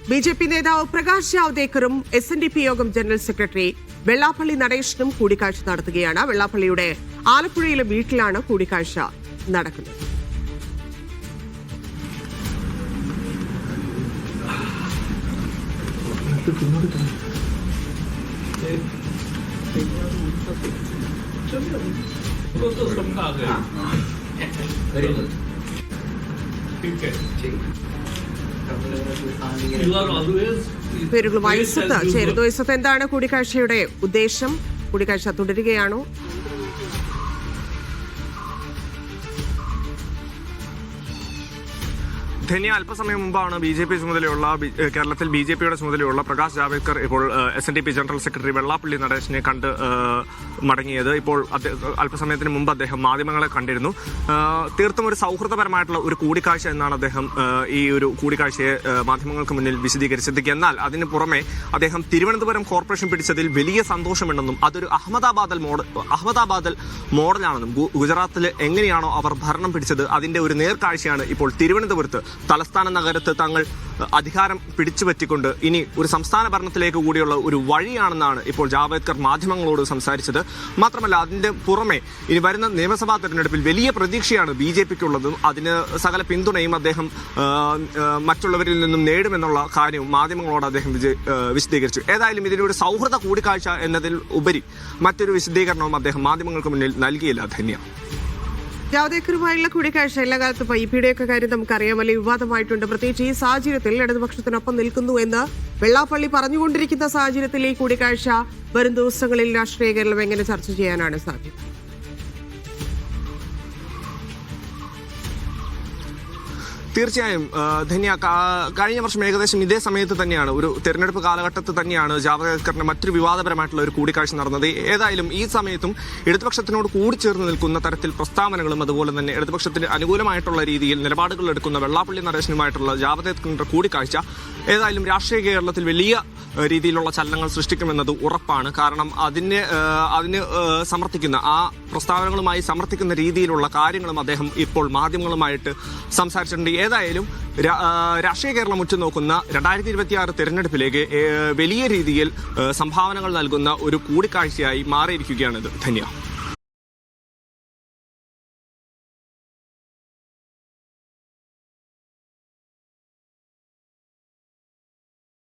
BJP നേതാവ് Prakash ജാവ്ദേക്കറും SNDP യോഗം general secretary Vellappally നടേശനും കൂടിക്കാഴ്ച നടത്തുകയാണ്. വെള്ളാപ്പള്ളിയുടെ ആലപ്പുഴയിലെ വീട്ടിലാണ് കൂടിക്കാഴ്ച നടക്കുന്നത്. പേരുകളുമായി ചേരുന്നു. എന്താണ് കൂടിക്കാഴ്ചയുടെ ഉദ്ദേശം? കൂടിക്കാഴ്ച തുടരുകയാണോ? ധന്യ, അല്പസമയം മുമ്പാണ് കേരളത്തിൽ BJPയുടെ ചുമതലയുള്ള പ്രകാശ് ജാവ്ദേക്കർ ഇപ്പോൾ SNDP ജനറൽ സെക്രട്ടറി വെള്ളാപ്പള്ളി നടേശനെ കണ്ട് മടങ്ങിയത്. ഇപ്പോൾ അല്പസമയത്തിന് മുമ്പ് അദ്ദേഹം മാധ്യമങ്ങളെ കണ്ടിരുന്നു. തീർത്തും ഒരു സൗഹൃദപരമായിട്ടുള്ള ഒരു കൂടിക്കാഴ്ച എന്നാണ് അദ്ദേഹം ഈ ഒരു കൂടിക്കാഴ്ചയെ മാധ്യമങ്ങൾക്ക് മുന്നിൽ വിശദീകരിച്ചത്. എന്നാൽ അതിന് പുറമെ അദ്ദേഹം തിരുവനന്തപുരം കോർപ്പറേഷൻ പിടിച്ചതിൽ വലിയ സന്തോഷമുണ്ടെന്നും അതൊരു അഹമ്മദാബാദൽ മോഡലാണെന്നും ഗുജറാത്തിൽ എങ്ങനെയാണോ അവർ ഭരണം പിടിച്ചത് അതിന്റെ ഒരു നേർക്കാഴ്ചയാണ് ഇപ്പോൾ തിരുവനന്തപുരത്ത് തലസ്ഥാന നഗരത്ത് തങ്ങൾ അധികാരം പിടിച്ചുപറ്റിക്കൊണ്ട് ഇനി ഒരു സംസ്ഥാന ഭരണത്തിലേക്ക് കൂടിയുള്ള ഒരു വഴിയാണെന്നാണ് ഇപ്പോൾ ജാവ്ദേക്കർ മാധ്യമങ്ങളോട് സംസാരിച്ചത്. മാത്രമല്ല, അതിന്റെ പുറമെ ഇനി വരുന്ന നിയമസഭാ തെരഞ്ഞെടുപ്പിൽ വലിയ പ്രതീക്ഷയാണ് BJPക്കുള്ളതും അതിന് സകല പിന്തുണയും അദ്ദേഹം മറ്റുള്ളവരിൽ നിന്നും നേടുമെന്നുള്ള കാര്യവും മാധ്യമങ്ങളോട് അദ്ദേഹം വിശദീകരിച്ചു. ഏതായാലും ഇതിനൊരു സൗഹൃദ കൂടിക്കാഴ്ച എന്നതിൽ ഉപരി മറ്റൊരു വിശദീകരണവും അദ്ദേഹം മാധ്യമങ്ങൾക്ക് മുന്നിൽ നൽകിയില്ല. ധന്യ, ജാവ്ദേക്കറുമായുള്ള കൂടിക്കാഴ്ച എല്ലാ കാലത്തും IPയുടെയൊക്കെ കാര്യം നമുക്കറിയാം, വലിയ വിവാദമായിട്ടുണ്ട്. പ്രത്യേകിച്ച് ഈ സാഹചര്യത്തിൽ ഇടതുപക്ഷത്തിനൊപ്പം നിൽക്കുന്നു എന്ന് വെള്ളാപ്പള്ളി പറഞ്ഞുകൊണ്ടിരിക്കുന്ന സാഹചര്യത്തിൽ ഈ കൂടിക്കാഴ്ച വരും ദിവസങ്ങളിൽ രാഷ്ട്രീയ കേരളം എങ്ങനെ ചർച്ച ചെയ്യാനാണ് സാധ്യത? തീർച്ചയായും ധന്യ, കഴിഞ്ഞ വർഷം ഏകദേശം ഇതേ സമയത്ത് തന്നെയാണ്, ഒരു തെരഞ്ഞെടുപ്പ് കാലഘട്ടത്തിൽ തന്നെയാണ് ജാവ്ദേക്കറിന്റെ മറ്റൊരു വിവാദപരമായിട്ടുള്ള ഒരു കൂടിക്കാഴ്ച നടന്നത്. ഏതായാലും ഈ സമയത്തും ഇടതുപക്ഷത്തിനോട് കൂടിച്ചേർന്ന് നിൽക്കുന്ന തരത്തിൽ പ്രസ്താവനകളും അതുപോലെ തന്നെ ഇടതുപക്ഷത്തിന് അനുകൂലമായിട്ടുള്ള രീതിയിൽ നിലപാടുകൾ എടുക്കുന്ന വെള്ളാപ്പള്ളി നടേശനുമായിട്ടുള്ള ജാവ്ദേക്കറിന്റെ കൂടിക്കാഴ്ച ഏതായാലും രാഷ്ട്രീയ കേരളത്തിൽ വലിയ രീതിയിലുള്ള ചലനങ്ങൾ സൃഷ്ടിക്കുമെന്നത് ഉറപ്പാണ്. കാരണം അതിന് സമർത്ഥിക്കുന്ന ആ പ്രസ്താവനകളുമായി സമർത്ഥിക്കുന്ന രീതിയിലുള്ള കാര്യങ്ങളും അദ്ദേഹം ഇപ്പോൾ മാധ്യമങ്ങളുമായിട്ട് സംസാരിച്ചിട്ടുണ്ട്. ഏതായാലും രാഷ്ട്രീയ കേരളം ഉറ്റുനോക്കുന്ന 2026 തെരഞ്ഞെടുപ്പിലേക്ക് വലിയ രീതിയിൽ സംഭാവനകൾ നൽകുന്ന ഒരു കൂടിക്കാഴ്ചയായി മാറിയിരിക്കുകയാണിത്. ധന്യ.